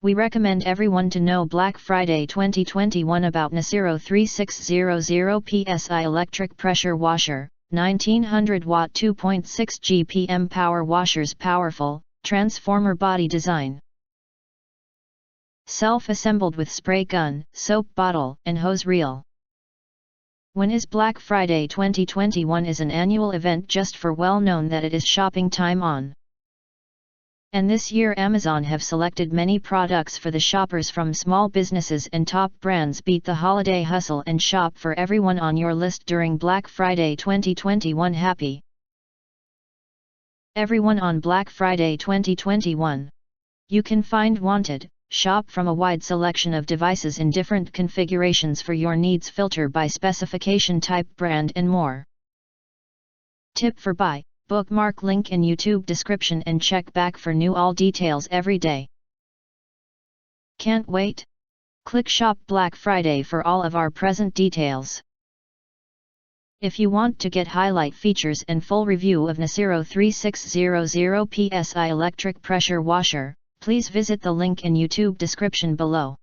We recommend everyone to know Black Friday 2021 about NUSIIRO 3600 PSI electric pressure washer, 1900 watt 2.6 GPM power washers, powerful, transformer body design. Self-assembled with spray gun, soap bottle, and hose reel. When is Black Friday 2021 is an annual event just for well known that it is shopping time on. And this year Amazon have selected many products for the shoppers from small businesses and top brands. Beat the holiday hustle and shop for everyone on your list during Black Friday 2021. Happy everyone on Black Friday 2021. You can find wanted, shop from a wide selection of devices in different configurations for your needs, filter by specification, type, brand and more. Tip for buy. Bookmark link in YouTube description and check back for new all details every day. Can't wait? Click Shop Black Friday for all of our present details. If you want to get highlight features and full review of NUSIIRO 3600 PSI electric pressure washer, please visit the link in YouTube description below.